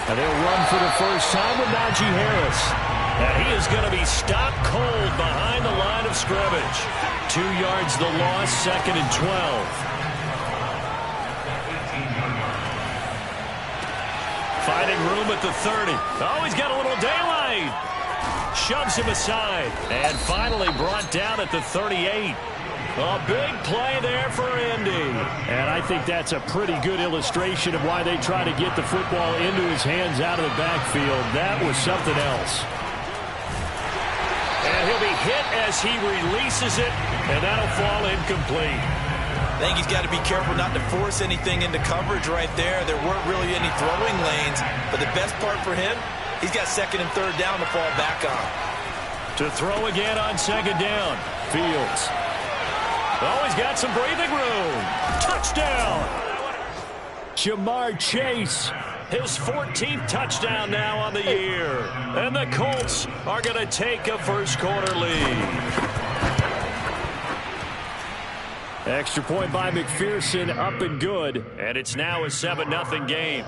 And they'll run for the first time with Najee Harris. And he is going to be stopped cold behind the line of scrimmage. 2 yards the loss, 2nd and 12. Finding room at the 30. Oh, he's got a little daylight. Shoves him aside. And finally brought down at the 38. A big play there for Indy. And I think that's a pretty good illustration of why they try to get the football into his hands out of the backfield. That was something else. And he'll be hit as he releases it, and that'll fall incomplete. I think he's got to be careful not to force anything into coverage right there. There weren't really any throwing lanes, but the best part for him, he's got 2nd and 3rd down to fall back on. To throw again on 2nd down, Fields. Oh, he's got some breathing room. Touchdown. Ja'Marr Chase, his 14th touchdown now on the year. And the Colts are going to take a first-quarter lead. Extra point by McPherson, up and good. And it's now a 7-0 game.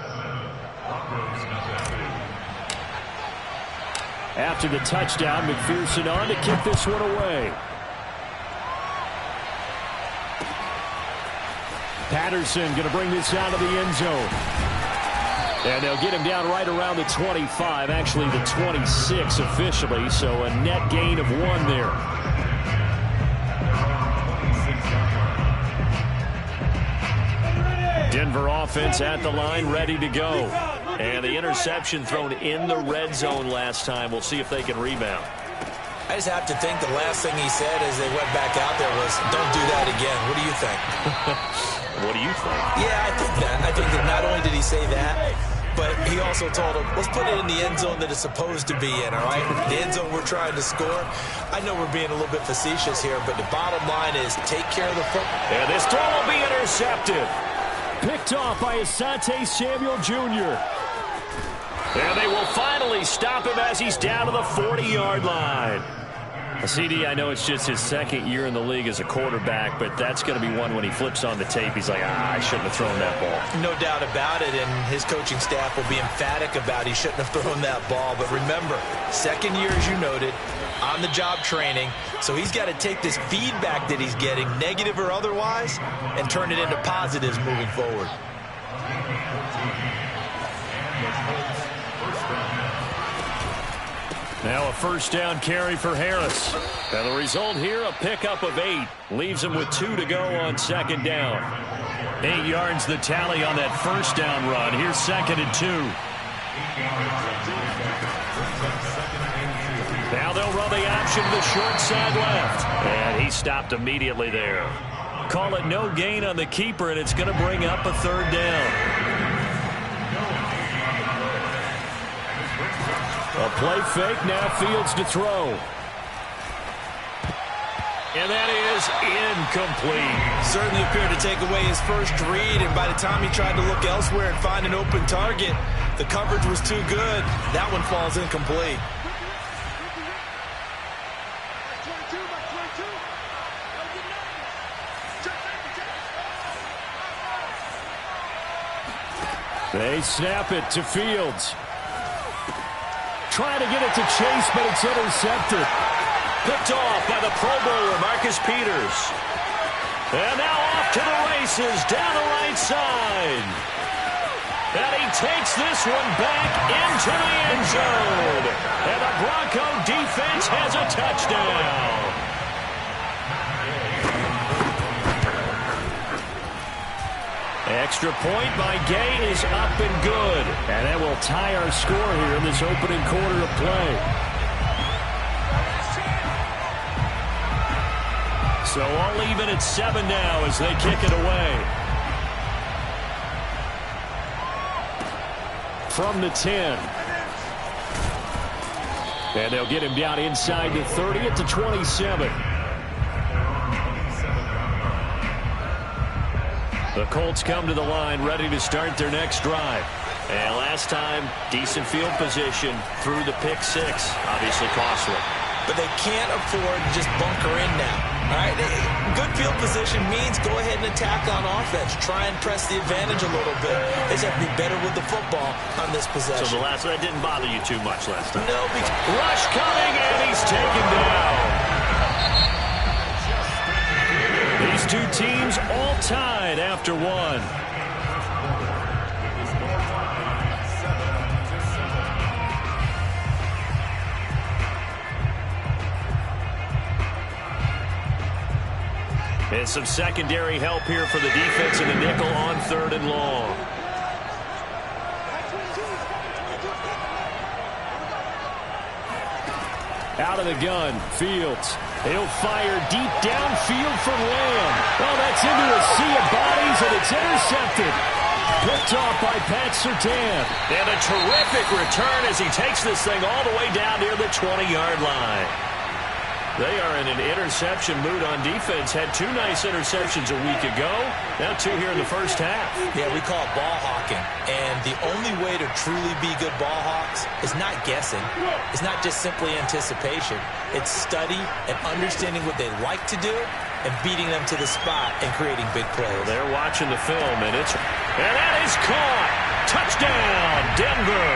After the touchdown, McPherson on to kick this one away. Patterson going to bring this out of the end zone. And they'll get him down right around the 25, actually the 26 officially, so a net gain of 1 there. Denver offense at the line, ready to go. And the interception thrown in the red zone last time. We'll see if they can rebound. I just have to think the last thing he said as they went back out there was, don't do that again. What do you think? What do you think? Yeah, I think that. I think that not only did he say that, but he also told him, let's put it in the end zone that it's supposed to be in, all right? The end zone we're trying to score. I know we're being a little bit facetious here, but the bottom line is take care of the football. And this throw will be intercepted. Picked off by Asante Samuel Jr. And they will finally stop him as he's down to the 40-yard line. CD, I know it's just his 2nd year in the league as a quarterback, but that's going to be one when he flips on the tape. He's like, I shouldn't have thrown that ball. No doubt about it, and his coaching staff will be emphatic about he shouldn't have thrown that ball. But remember, 2nd year, as you noted, on-the-job training, so he's got to take this feedback that he's getting, negative or otherwise, and turn it into positives moving forward. Now a first down carry for Harris. And the result here, a pickup of 8. Leaves him with 2 to go on 2nd down. 8 yards the tally on that first down run. Here's 2nd and 2. Now they'll run the option to the short side left. And he stopped immediately there. Call it no gain on the keeper, and it's going to bring up a 3rd down. A play fake, now Fields to throw. And that is incomplete. Certainly appeared to take away his first read, and by the time he tried to look elsewhere and find an open target, the coverage was too good. That one falls incomplete. They snap it to Fields. Trying to get it to Chase, but it's intercepted. Picked off by the Pro Bowler, Marcus Peters. And now off to the races, down the right side. And he takes this one back into the end zone. And the Bronco defense has a touchdown. Extra point by Gay is up and good. And that will tie our score here in this opening quarter of play. So all even at 7 now as they kick it away. From the 10. And they'll get him down inside the 30 at the 27. The Colts come to the line ready to start their next drive. And last time, decent field position through the pick 6. Obviously costly. But they can't afford to just bunker in now. All right, good field position means go ahead and attack on offense. Try and press the advantage a little bit. They just have to be better with the football on this possession. So that didn't bother you too much last time? No. Rush coming, and he's taken down. These two teams all tied after one. And some secondary help here for the defense in the nickel on 3rd and long. Out of the gun, Fields. He'll fire deep downfield for Lamb. Oh, that's into a sea of bodies, and it's intercepted. Picked off by Pat Surtain. And a terrific return as he takes this thing all the way down near the 20-yard line. They are in an interception mood on defense. Had 2 nice interceptions a week ago. Now 2 here in the first half. Yeah, we call it ball hawking. And the only way to truly be good ball hawks is not guessing. It's not just simply anticipation. It's study and understanding what they like to do and beating them to the spot and creating big plays. Well, they're watching the film, and that is caught. Touchdown, Denver.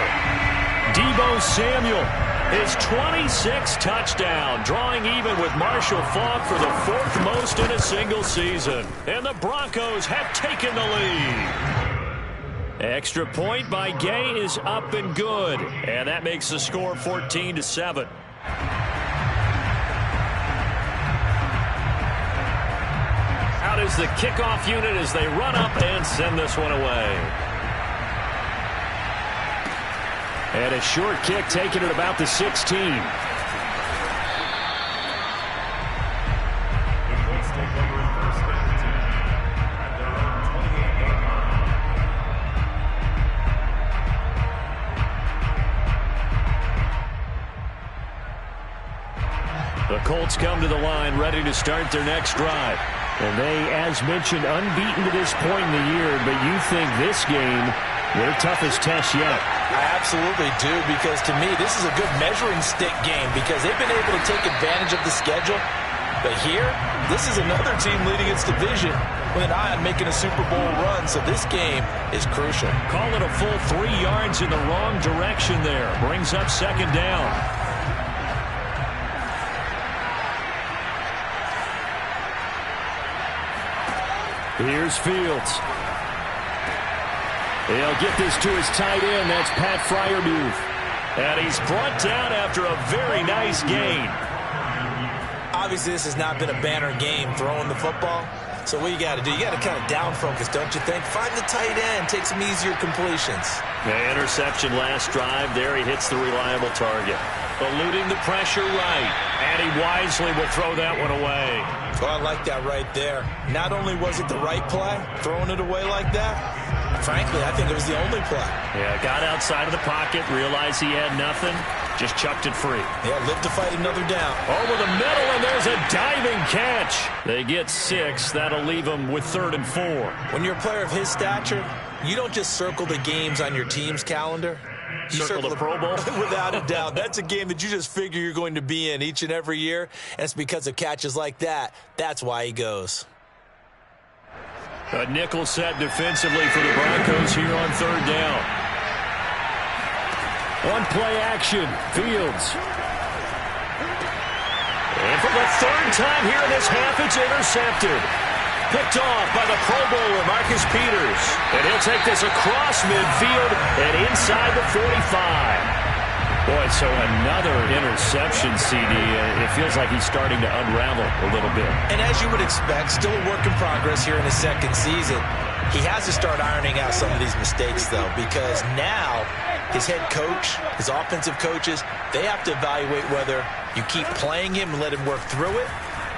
Deebo Samuel. His 26th touchdown, drawing even with Marshall Faulk for the 4th most in a single season. And the Broncos have taken the lead. Extra point by Gay is up and good. And that makes the score 14-7. Out is the kickoff unit as they run up and send this one away. And a short kick taken at about the 16. The Colts come to the line ready to start their next drive. And they, as mentioned, unbeaten to this point in the year, but you think this game their toughest test yet. I absolutely do, because to me, this is a good measuring stick game because they've been able to take advantage of the schedule. But here, this is another team leading its division with an eye on making a Super Bowl run, so this game is crucial. Call it a full 3 yards in the wrong direction there. Brings up 2nd down. Here's Fields. He'll get this to his tight end. That's Pat Freiermuth. And he's brought down after a very nice gain. Obviously, this has not been a banner game throwing the football. So what you got to do, you got to kind of down focus, don't you think? Find the tight end, take some easier completions. The interception last drive. There he hits the reliable target. Eluding the pressure right. And he wisely will throw that one away. Oh, I like that right there. Not only was it the right play, throwing it away like that, frankly, I think it was the only play. Yeah, got outside of the pocket, realized he had nothing, just chucked it free. Yeah, lived to fight another down. Over the middle, and there's a diving catch. They get 6. That'll leave them with 3rd and 4. When you're a player of his stature, you don't just circle the games on your team's calendar. You circle the Pro Bowl? Without a doubt. That's a game that you just figure you're going to be in each and every year, and it's because of catches like that. That's why he goes. A nickel set defensively for the Broncos here on 3rd down. On play action, Fields. And for the 3rd time here in this half, it's intercepted. Picked off by the Pro Bowler, Marcus Peters. And he'll take this across midfield and inside the 45. Boy, so another interception, CD. It feels like he's starting to unravel a little bit. And as you would expect, still a work in progress here in his 2nd season. He has to start ironing out some of these mistakes, though, because now his head coach, his offensive coaches, they have to evaluate whether you keep playing him and let him work through it,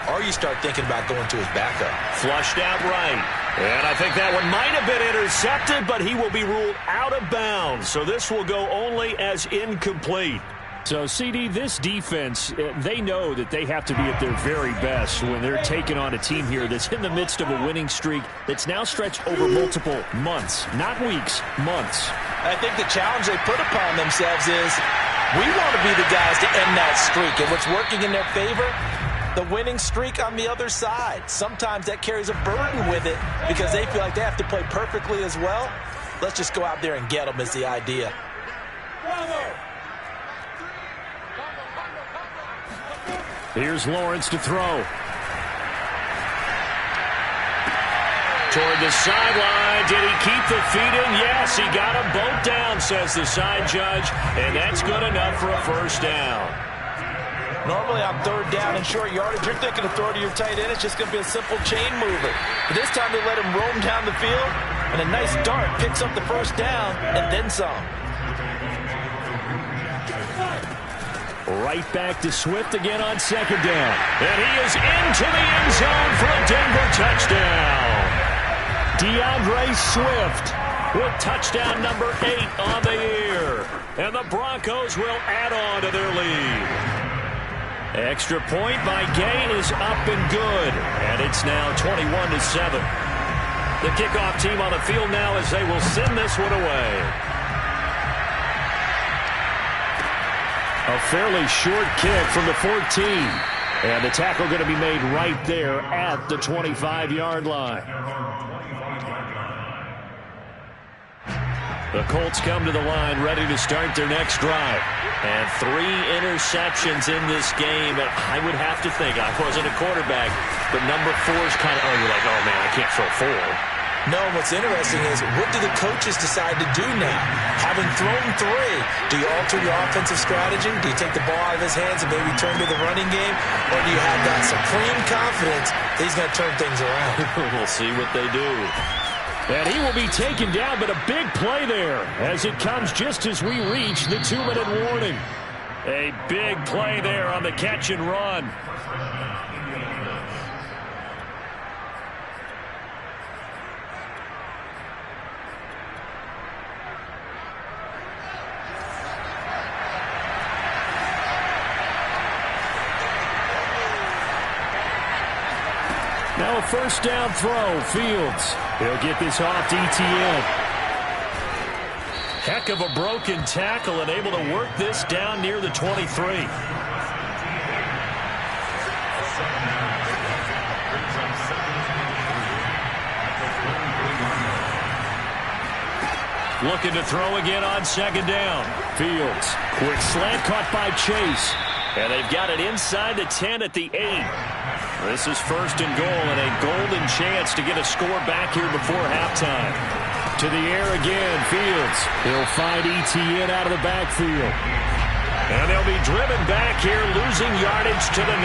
or you start thinking about going to his backup. Flushed out right. And I think that one might have been intercepted, but he will be ruled out of bounds. So this will go only as incomplete. So, CD, this defense, they know that they have to be at their very best when they're taking on a team here that's in the midst of a winning streak that's now stretched over multiple months, not weeks, months. I think the challenge they put upon themselves is we want to be the guys to end that streak. And what's working in their favor, the winning streak on the other side. Sometimes that carries a burden with it because they feel like they have to play perfectly as well. Let's just go out there and get them is the idea. Here's Lawrence to throw. Toward the sideline. Did he keep the feet in? Yes, he got them both down, says the side judge. And that's good enough for a first down. Normally on third down and short yardage, you're thinking to throw to your tight end. It's just going to be a simple chain mover. But this time they let him roam down the field. And a nice dart picks up the first down and then some. Right back to Swift again on second down. And he is into the end zone for a Denver touchdown. DeAndre Swift with touchdown number 8 on the year. And the Broncos will add on to their lead. Extra point by Gay is up and good. And it's now 21-7. The kickoff team on the field now as they will send this one away. A fairly short kick from the 14. And the tackle going to be made right there at the 25-yard line. The Colts come to the line ready to start their next drive. And 3 interceptions in this game. And I would have to think, I wasn't a quarterback, but number 4 is kind of, you're like, oh man, I can't throw 4. No, what's interesting is what do the coaches decide to do now? Having thrown 3, do you alter your offensive strategy? Do you take the ball out of his hands and maybe turn to the running game? Or do you have that supreme confidence that he's going to turn things around? We'll see what they do. And he will be taken down, but a big play there as it comes just as we reach the 2-minute warning. A big play there on the catch and run. Now a first down throw, Fields. He'll get this off to Etienne. Heck of a broken tackle and able to work this down near the 23. Looking to throw again on second down. Fields, quick slant caught by Chase. And they've got it inside the 10 at the 8. This is first and goal and a golden chance to get a score back here before halftime. To the air again, Fields. He'll find Etienne out of the backfield. And they'll be driven back here, losing yardage to the 9.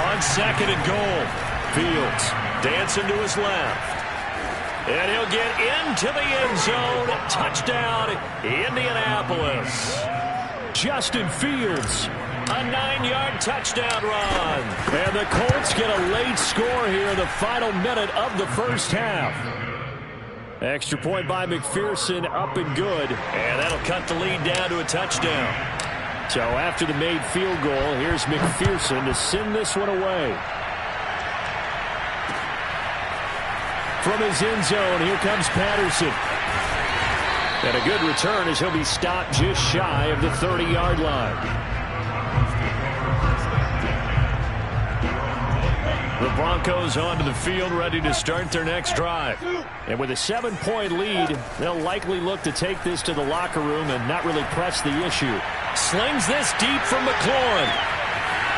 On second and goal, Fields dancing to his left. And he'll get into the end zone. Touchdown, Indianapolis. Justin Fields. A 9-yard touchdown run. And the Colts get a late score here in the final minute of the first half. Extra point by McPherson, up and good. And that'll cut the lead down to a touchdown. So after the made field goal, here's McPherson to send this one away. From his end zone, here comes Patterson. And a good return as he'll be stopped just shy of the 30-yard line. The Broncos onto the field, ready to start their next drive. And with a 7-point lead, they'll likely look to take this to the locker room and not really press the issue. Slings this deep from McLaurin.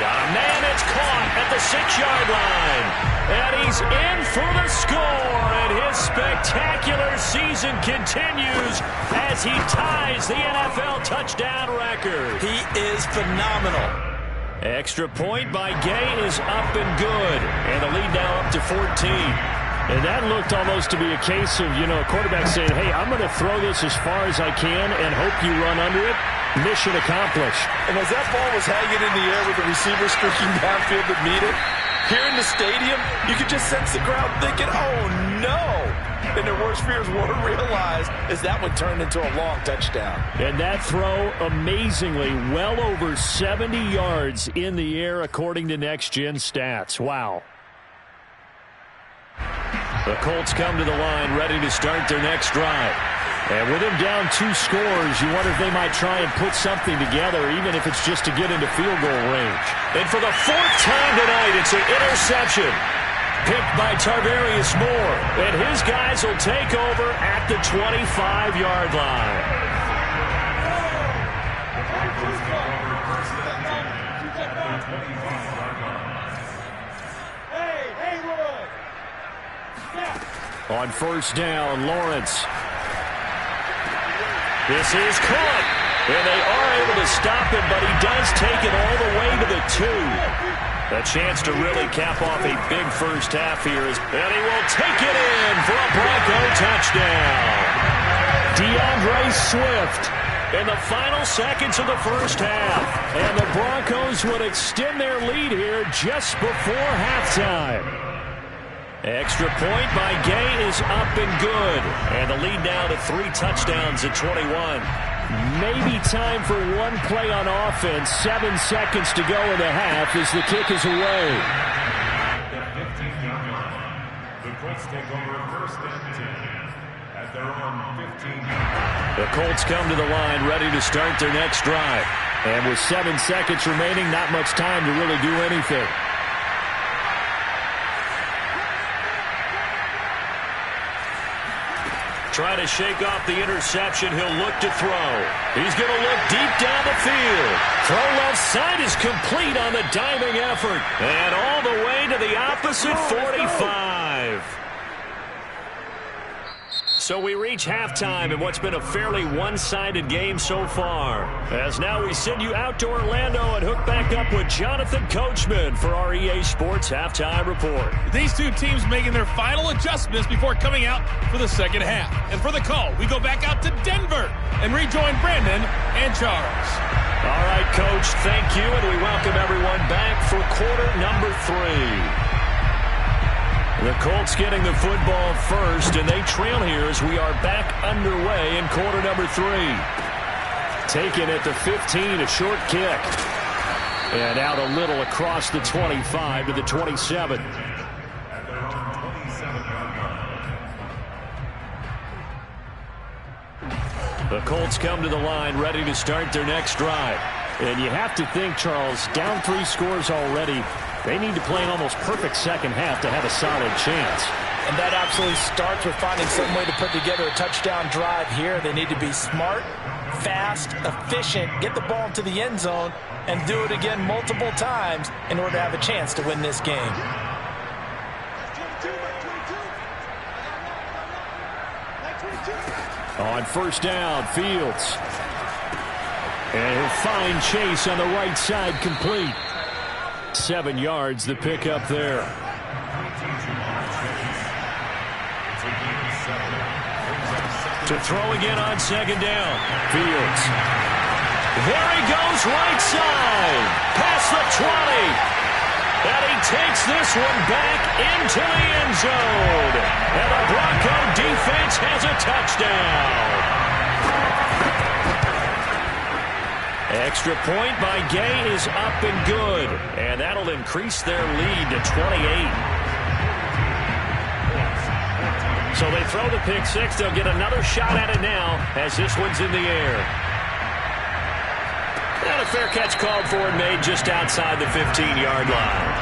Got a man, it's caught at the 6-yard line. And he's in for the score. And his spectacular season continues as he ties the NFL touchdown record. He is phenomenal. Extra point by Gay is up and good. And the lead now up to 14. And that looked almost to be a case of, a quarterback saying, hey, I'm going to throw this as far as I can and hope you run under it. Mission accomplished. And as that ball was hanging in the air with the receiver streaking downfield to meet it, here in the stadium, you could just sense the crowd thinking, oh, no. And their worst fears were realized as that one turned into a long touchdown. And that throw, amazingly, well over 70 yards in the air, according to Next Gen Stats. Wow. The Colts come to the line, ready to start their next drive. And with him down 2 scores, you wonder if they might try and put something together, even if it's just to get into field goal range. And for the 4th time tonight, it's an interception. Picked by Tarvarius Moore. And his guys will take over at the 25-yard line. On first down, Lawrence. This is caught. And they are able to stop him, but he does take it all the way to the 2. A chance to really cap off a big first half here. And he will take it in for a Bronco touchdown. DeAndre Swift in the final seconds of the first half. And the Broncos would extend their lead here just before halftime. Extra point by Gay is up and good. And the lead now to 3 touchdowns at 21. Maybe time for one play on offense. 7 seconds to go in the half as the kick is away. The Colts take over first and 10 as they're on 15. The Colts come to the line ready to start their next drive. And with 7 seconds remaining, not much time to really do anything. Try to shake off the interception. He'll look to throw. He's going to look deep down the field. Throw left side is complete on the diving effort. And all the way to the opposite 45. So we reach halftime in what's been a fairly one-sided game so far. As now we send you out to Orlando and hook back up with Jonathan Coachman for our EA Sports Halftime Report. These two teams making their final adjustments before coming out for the second half. And for the call, we go back out to Denver and rejoin Brandon and Charles. All right, Coach, thank you, and we welcome everyone back for quarter number 3. The Colts getting the football first, and they trail here as we are back underway in quarter number 3. Taken at the 15, a short kick. And out a little across the 25 to the 27. The Colts come to the line ready to start their next drive. And you have to think, Charles, down 3 scores already. They need to play an almost perfect second half to have a solid chance. And that absolutely starts with finding some way to put together a touchdown drive here. They need to be smart, fast, efficient, get the ball into the end zone, and do it again multiple times in order to have a chance to win this game. On first down, Fields. And he'll find Chase on the right side, complete. 7 yards, the pickup there. To throw again on second down. Fields. There he goes, right side. Past the 20. And he takes this one back into the end zone. And the Bronco defense has a touchdown. Extra point by Gay is up and good. And that'll increase their lead to 28. So they throw the pick six. They'll get another shot at it now as this one's in the air. And a fair catch called for and made just outside the 15-yard line.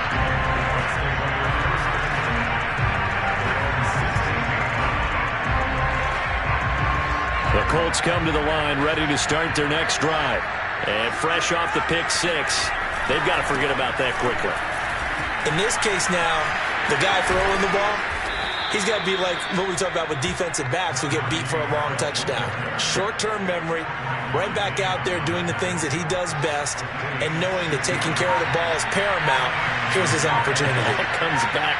The Colts come to the line ready to start their next drive. And fresh off the pick six, they've got to forget about that quickly. In this case now, the guy throwing the ball, he's got to be like what we talk about with defensive backs who get beat for a long touchdown. Short-term memory, right back out there doing the things that he does best, and knowing that taking care of the ball is paramount. Here's his opportunity. It comes back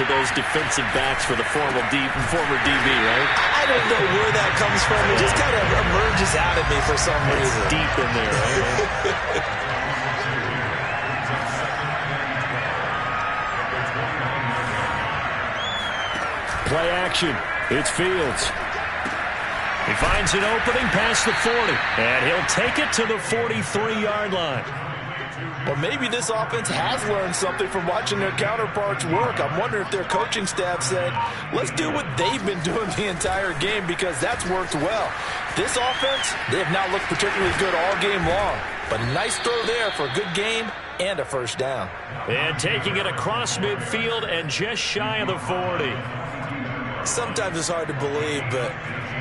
to those defensive backs for the former DB, right? I don't know where that comes from. It just kind of emerges out of me for some reason. It's deep in there, right? Play action. It's Fields. He finds an opening past the 40. And he'll take it to the 43-yard line. Well, maybe this offense has learned something from watching their counterparts work. I'm wondering if their coaching staff said, let's do what they've been doing the entire game because that's worked well. This offense, they have not looked particularly good all game long. But a nice throw there for a good game and a first down. And taking it across midfield and just shy of the 40. Sometimes it's hard to believe, but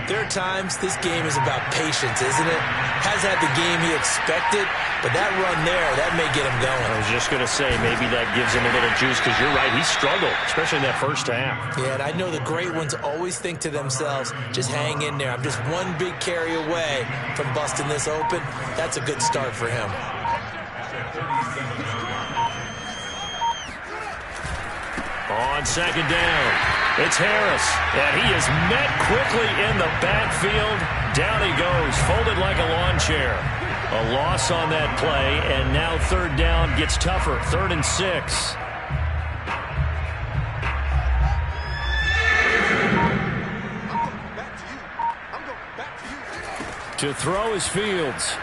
there are times this game is about patience, isn't it? Has had the game he expected, but that run there, that may get him going. I was just going to say, maybe that gives him a little juice because you're right, he struggled, especially in that first half. Yeah, and I know the great ones always think to themselves, just hang in there. I'm just one big carry away from busting this open. That's a good start for him. On second down, it's Harris, and he is met quickly in the backfield. Down he goes, folded like a lawn chair. A loss on that play, and now third down gets tougher, 3rd and 6. To throw is Fields.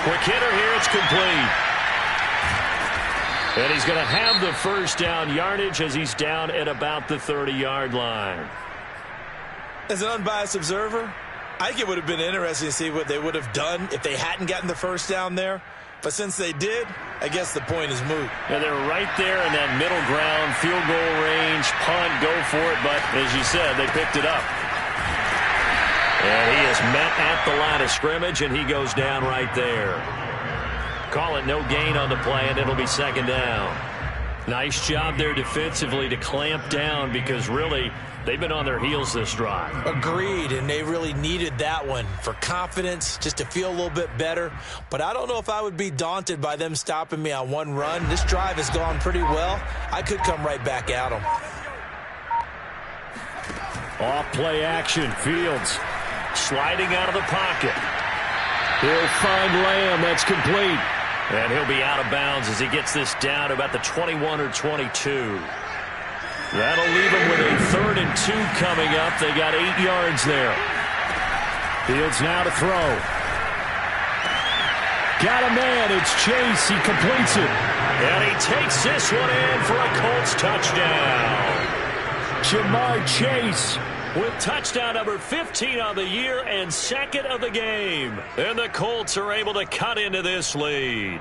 Quick hitter here, it's complete. And he's going to have the first down yardage as he's down at about the 30-yard line. As an unbiased observer, I think it would have been interesting to see what they would have done if they hadn't gotten the first down there. But since they did, I guess the point is moot. And they're right there in that middle ground, field goal range, punt, go for it. But as you said, they picked it up. And he is met at the line of scrimmage, and he goes down right there. Call it no gain on the play, and it'll be second down. Nice job there defensively to clamp down because really they've been on their heels this drive. Agreed, and they really needed that one for confidence, just to feel a little bit better. But I don't know if I would be daunted by them stopping me on one run. This drive has gone pretty well. I could come right back at them. Off play action, Fields sliding out of the pocket. He'll find Lamb, that's complete. And he'll be out of bounds as he gets this down to about the 21 or 22. That'll leave him with a 3rd and 2 coming up. They got 8 yards there. Fields now to throw. Got a man, it's Chase, he completes it. And he takes this one in for a Colts touchdown. Jamar Chase with touchdown number 15 on the year and 2nd of the game. And the Colts are able to cut into this lead.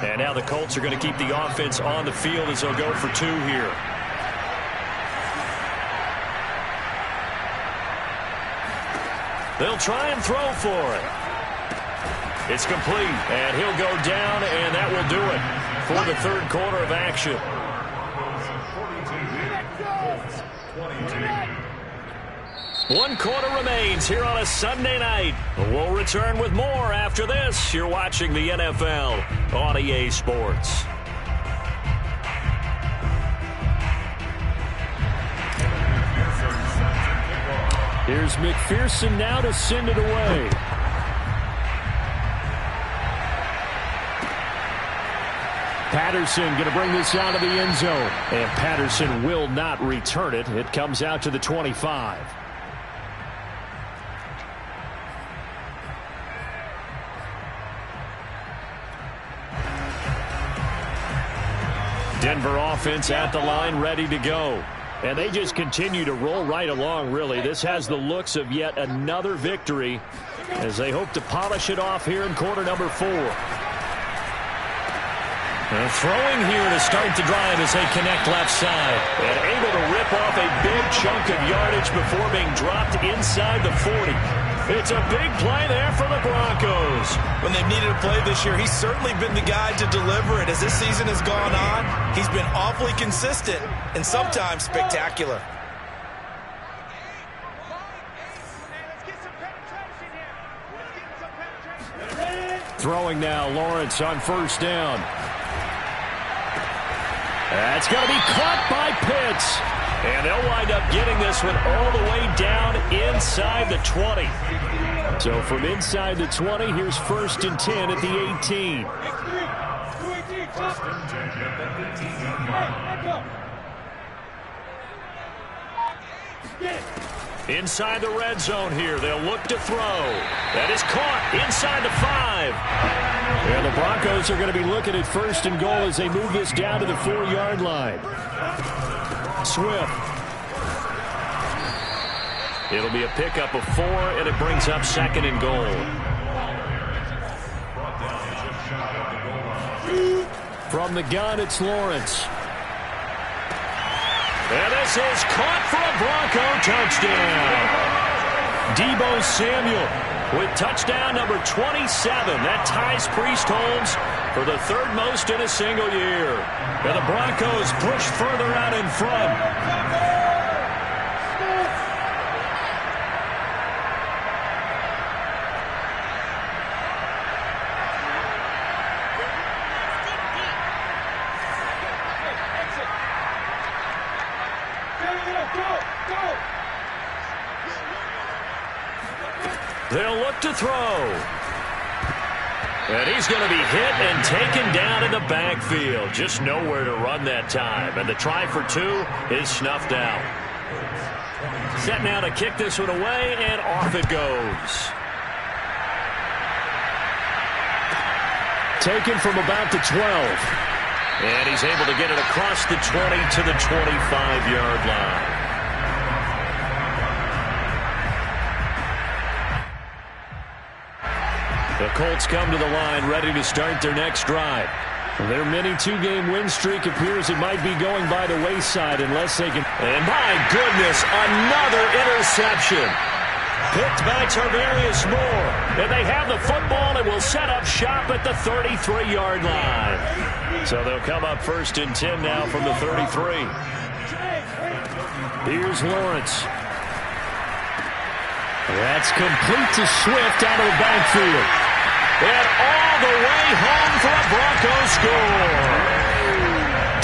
And now the Colts are going to keep the offense on the field as they'll go for 2 here. They'll try and throw for it. It's complete, and he'll go down, and that will do it for the 3rd quarter of action. 1 quarter remains here on a Sunday night. We'll return with more after this. You're watching the NFL on EA Sports. Here's McPherson now to send it away. Patterson going to bring this out of the end zone. And Patterson will not return it. It comes out to the 25. Denver offense at the line, ready to go. And they just continue to roll right along, really. This has the looks of yet another victory as they hope to polish it off here in quarter number 4. And throwing here to start the drive as they connect left side. And able to rip off a big chunk of yardage before being dropped inside the 40. It's a big play there for the Broncos. When they've needed a play this year, he's certainly been the guy to deliver it. As this season has gone on, he's been awfully consistent and sometimes spectacular. Throwing now, Lawrence on first down. That's going to be caught by Pitts. And they'll wind up getting this one all the way down inside the 20. So from inside the 20, here's 1st and 10 at the 18. Inside the red zone here. They'll look to throw. That is caught inside the 5. And the Broncos are going to be looking at 1st and goal as they move this down to the 4-yard line. Swift. It'll be a pickup of 4, and it brings up 2nd and goal. From the gun, it's Lawrence. And this is caught for a Bronco touchdown. Deebo Samuel with touchdown number 27. That ties Priest Holmes for the 3rd most in a single year. And the Broncos push further out in front. They'll look to throw. And he's going to be hit and taken down in the backfield. Just nowhere to run that time. And the try for 2 is snuffed out. Set now to kick this one away, and off it goes. Taken from about the 12. And he's able to get it across the 20 to the 25-yard line. The Colts come to the line ready to start their next drive. Their mini 2-game win streak appears it might be going by the wayside unless they can. And my goodness, another interception. Picked by Tarvarius Moore. And they have the football and will set up shop at the 33-yard line. So they'll come up 1st and 10 now from the 33. Here's Lawrence. That's complete to Swift out of the backfield. And all the way home for a Broncos score.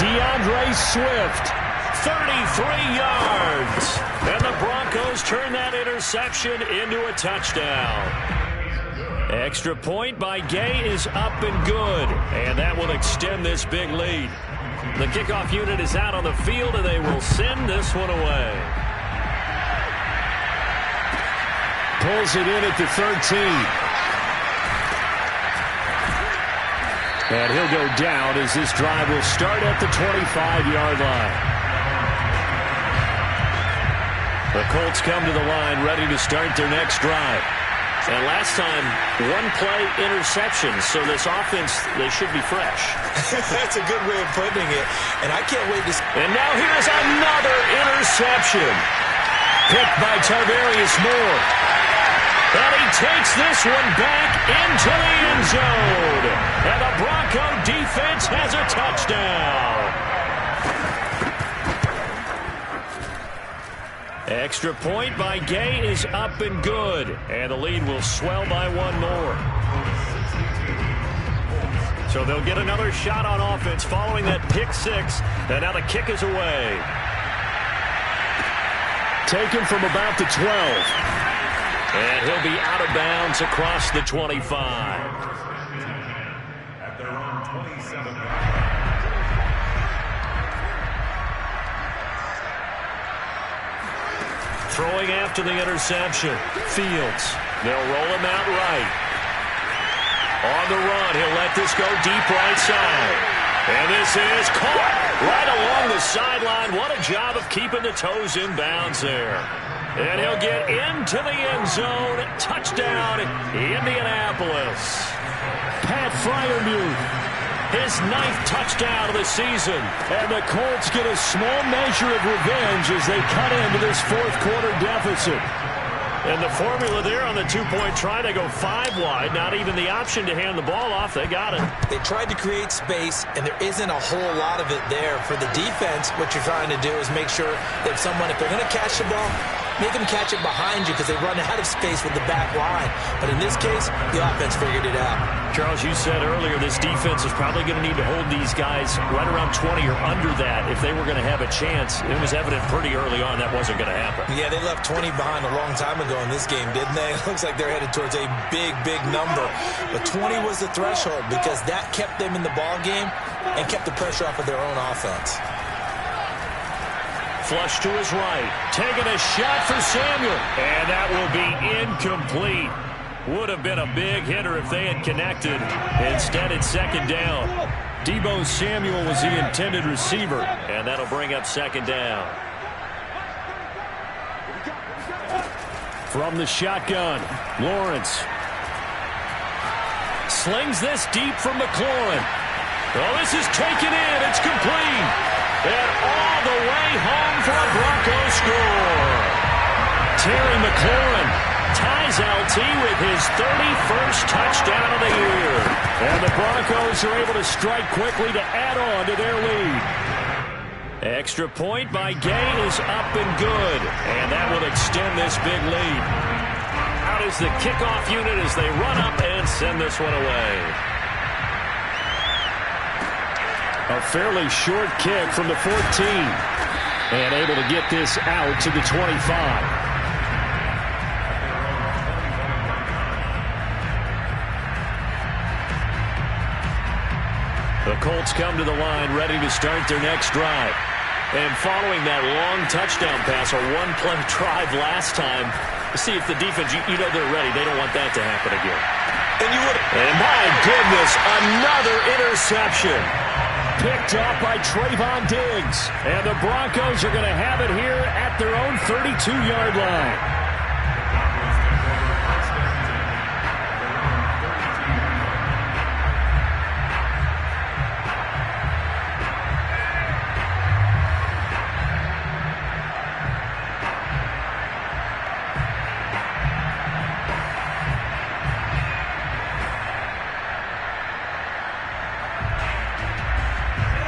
DeAndre Swift, 33 yards. And the Broncos turn that interception into a touchdown. Extra point by Gay is up and good. And that will extend this big lead. The kickoff unit is out on the field, and they will send this one away. Pulls it in at the 13. And he'll go down as this drive will start at the 25-yard line. The Colts come to the line ready to start their next drive. And last time, 1-play interception. So this offense, they should be fresh. That's a good way of putting it. And I can't wait to... And now here's another interception. Picked by Tarvarius Moore. And he takes this one back into the end zone. And the Bronco defense has a touchdown. Extra point by Gay is up and good. And the lead will swell by 1 more. So they'll get another shot on offense following that pick 6. And now the kick is away. Taken from about the 12. And he'll be out of bounds across the 25. At their own 27. Throwing after the interception. Fields. They'll roll him out right. On the run, he'll let this go deep right side. And this is caught right along the sideline. What a job of keeping the toes in bounds there. And he'll get into the end zone. Touchdown, Indianapolis. Pat Freiermuth, his 9th touchdown of the season. And the Colts get a small measure of revenge as they cut into this 4th quarter deficit. And the formula there on the 2-point try, they go 5 wide. Not even the option to hand the ball off. They got it. They tried to create space, and there isn't a whole lot of it there. For the defense, what you're trying to do is make sure that if they're going to catch the ball, make them catch it behind you because they run out of space with the back line. But in this case, the offense figured it out. Charles, you said earlier this defense is probably going to need to hold these guys right around 20 or under that if they were going to have a chance. It was evident pretty early on that wasn't going to happen. Yeah, they left 20 behind a long time ago in this game, didn't they? It looks like they're headed towards a big, big number. But 20 was the threshold because that kept them in the ball game and kept the pressure off of their own offense. Flush to his right. Taking a shot for Samuel. And that will be incomplete. Would have been a big hitter if they had connected. Instead, it's second down. Deebo Samuel was the intended receiver. And that'll bring up second down. From the shotgun, Lawrence. Slings this deep from McLaurin. Oh, this is taken in. It's complete. And all the way home for a Broncos score. Terry McLaurin ties LT with his 31st touchdown of the year. And the Broncos are able to strike quickly to add on to their lead. Extra point by Gay is up and good. And that will extend this big lead. Out is the kickoff unit as they run up and send this one away. A fairly short kick from the 14. And able to get this out to the 25. The Colts come to the line ready to start their next drive. And following that long touchdown pass, a one-play drive last time, see if the defense, you know they're ready. They don't want that to happen again. And my goodness, another interception. Picked off by Trayvon Diggs. And the Broncos are going to have it here at their own 32-yard line.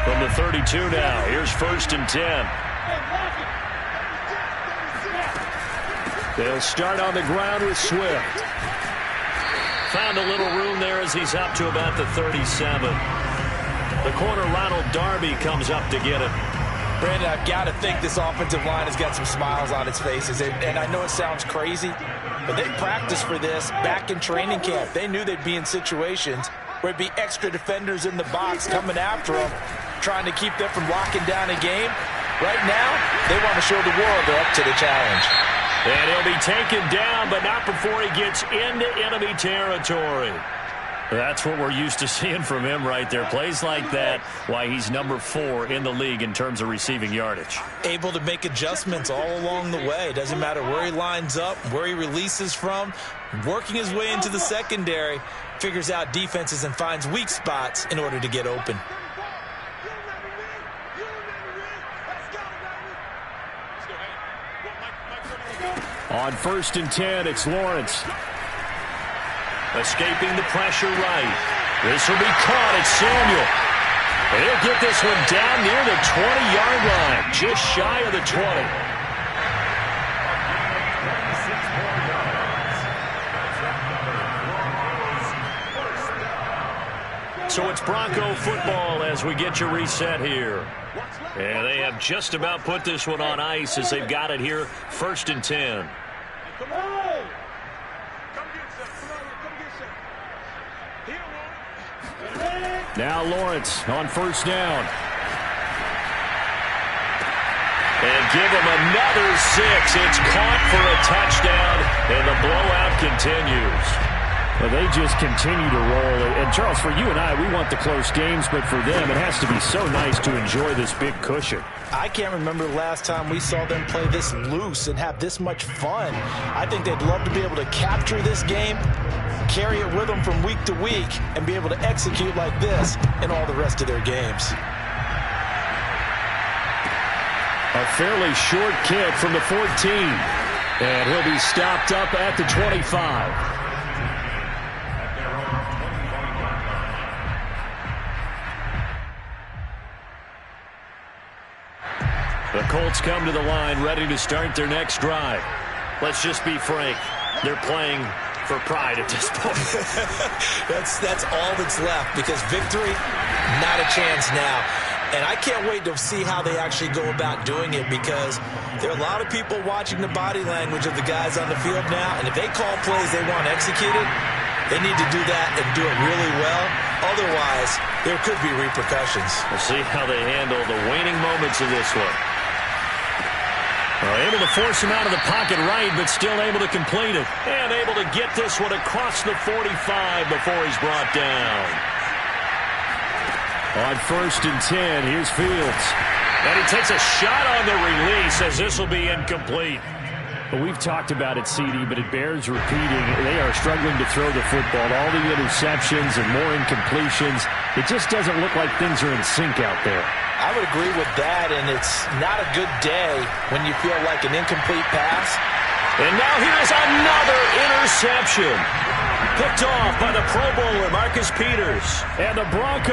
From the 32 now, here's 1st and 10. They'll start on the ground with Swift. Found a little room there as he's up to about the 37. The corner, Ronald Darby, comes up to get it. Brandon, I've got to think this offensive line has got some smiles on its faces. And I know it sounds crazy, but they practiced for this back in training camp. They knew they'd be in situations where it'd be extra defenders in the box coming after them, trying to keep them from locking down a game. Right now, they want to show the world they're up to the challenge. And he'll be taken down, but not before he gets into enemy territory. That's what we're used to seeing from him right there. Plays like that, why he's number 4 in the league in terms of receiving yardage. Able to make adjustments all along the way. Doesn't matter where he lines up, where he releases from. Working his way into the secondary, figures out defenses and finds weak spots in order to get open. On 1st and 10, it's Lawrence. Escaping the pressure right. This will be caught. It's Samuel. And he'll get this one down near the 20-yard line, just shy of the 20. So it's Bronco football as we get you reset here. And they have just about put this one on ice as they've got it here, 1st and 10. Now Lawrence on 1st down. And give him another 6. It's caught for a touchdown, and the blowout continues. Well, they just continue to roll. And, Charles, for you and I, we want the close games, but for them, it has to be so nice to enjoy this big cushion. I can't remember the last time we saw them play this loose and have this much fun. I think they'd love to be able to capture this game, carry it with them from week to week, and be able to execute like this in all the rest of their games. A fairly short kick from the 14. And he'll be stopped up at the 25. The Colts come to the line ready to start their next drive. Let's just be frank. They're playing for pride at this point. That's all that's left, because victory, not a chance now. And I can't wait to see how they actually go about doing it, because there are a lot of people watching the body language of the guys on the field now, and if they call plays they want executed, they need to do that and do it really well. Otherwise, there could be repercussions. We'll see how they handle the waning moments of this one. Able to force him out of the pocket right, but still able to complete it. And able to get this one across the 45 before he's brought down. On 1st and 10, here's Fields. And he takes a shot on the release as this will be incomplete. Well, we've talked about it, CD, but it bears repeating. They are struggling to throw the football. All the interceptions and more incompletions. It just doesn't look like things are in sync out there. I would agree with that, and it's not a good day when you feel like an incomplete pass. And now here's another interception. Picked off by the Pro Bowler, Marcus Peters. And the Broncos